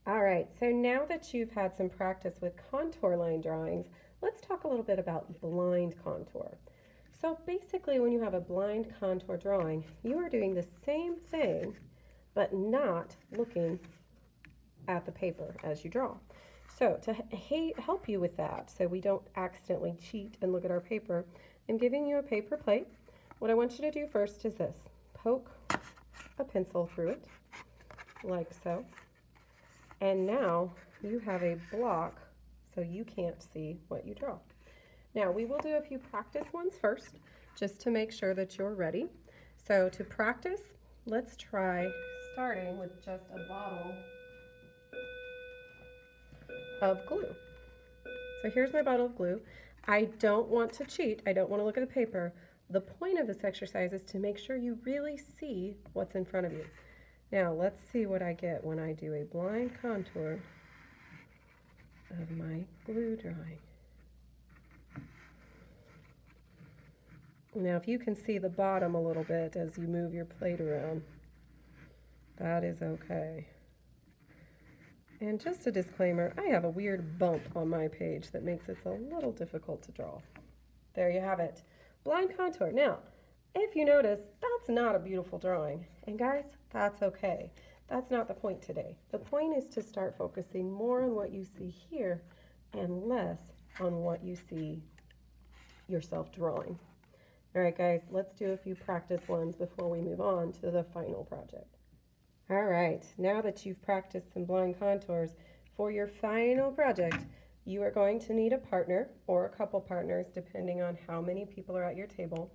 All right, so now that you've had some practice with contour line drawings, let's talk a little bit about blind contour. So basically, when you have a blind contour drawing, you are doing the same thing, but not looking at the paper as you draw. So to help you with that, so we don't accidentally cheat and look at our paper, I'm giving you a paper plate. What I want you to do first is this. Poke a pencil through it, like so. And now you have a block so you can't see what you draw. Now we will do a few practice ones first, just to make sure that you're ready. So to practice, let's try starting with just a bottle of glue. So here's my bottle of glue. I don't want to cheat. I don't want to look at the paper. The point of this exercise is to make sure you really see what's in front of you. Now let's see what I get when I do a blind contour of my glue drawing. Now if you can see the bottom a little bit as you move your plate around, that is okay. And just a disclaimer, I have a weird bump on my page that makes it a little difficult to draw. There you have it. Blind contour. Now, if you notice, that's not a beautiful drawing. And guys, that's okay. That's not the point today. The point is to start focusing more on what you see here and less on what you see yourself drawing. All right, guys, let's do a few practice ones before we move on to the final project. All right, now that you've practiced some blind contours, for your final project, you are going to need a partner or a couple partners, depending on how many people are at your table.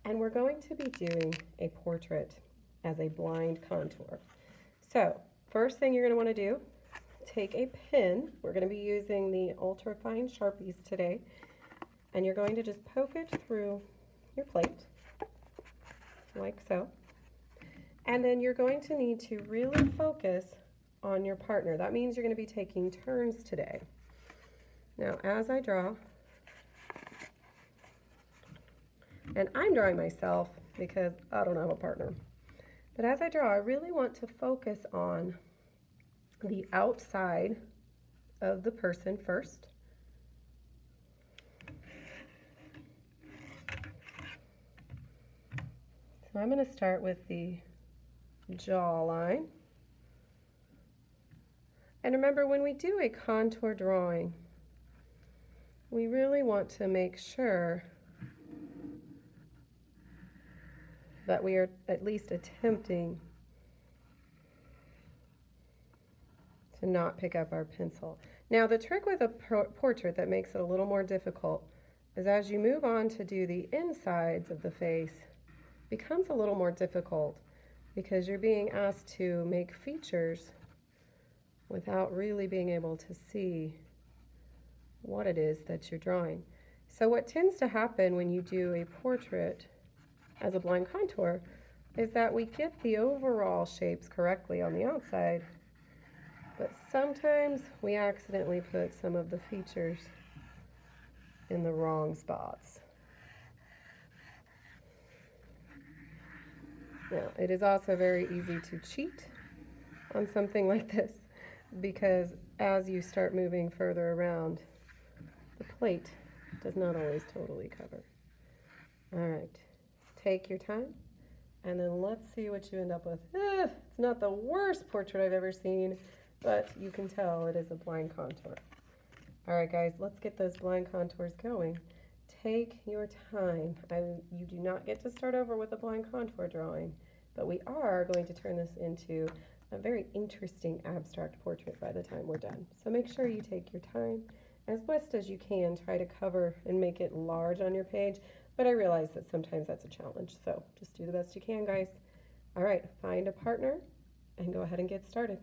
And we're going to be doing a portrait as a blind contour. So, first thing you're going to want to do, take a pen. We're going to be using the ultra fine Sharpies today. And you're going to just poke it through your plate, like so. And then you're going to need to really focus on your partner. That means you're going to be taking turns today. Now, as I draw, and I'm drawing myself because I don't have a partner, but as I draw, I really want to focus on the outside of the person first. So I'm going to start with the jawline. And remember, when we do a contour drawing, we really want to make sure that we are at least attempting to not pick up our pencil. Now, the trick with a portrait that makes it a little more difficult is as you move on to do the insides of the face, it becomes a little more difficult because you're being asked to make features without really being able to see what it is that you're drawing. So what tends to happen when you do a portrait as a blind contour is that we get the overall shapes correctly on the outside, but sometimes we accidentally put some of the features in the wrong spots. Now, it is also very easy to cheat on something like this because as you start moving further around, the plate does not always totally cover. All right, take your time, and then let's see what you end up with. It's not the worst portrait I've ever seen, but you can tell it is a blind contour. All right, guys, let's get those blind contours going. Take your time. You do not get to start over with a blind contour drawing, but we are going to turn this into a very interesting abstract portrait by the time we're done. So make sure you take your time as best as you can. Try to cover and make it large on your page, but I realize that sometimes that's a challenge, so just do the best you can, guys. All right, find a partner and go ahead and get started.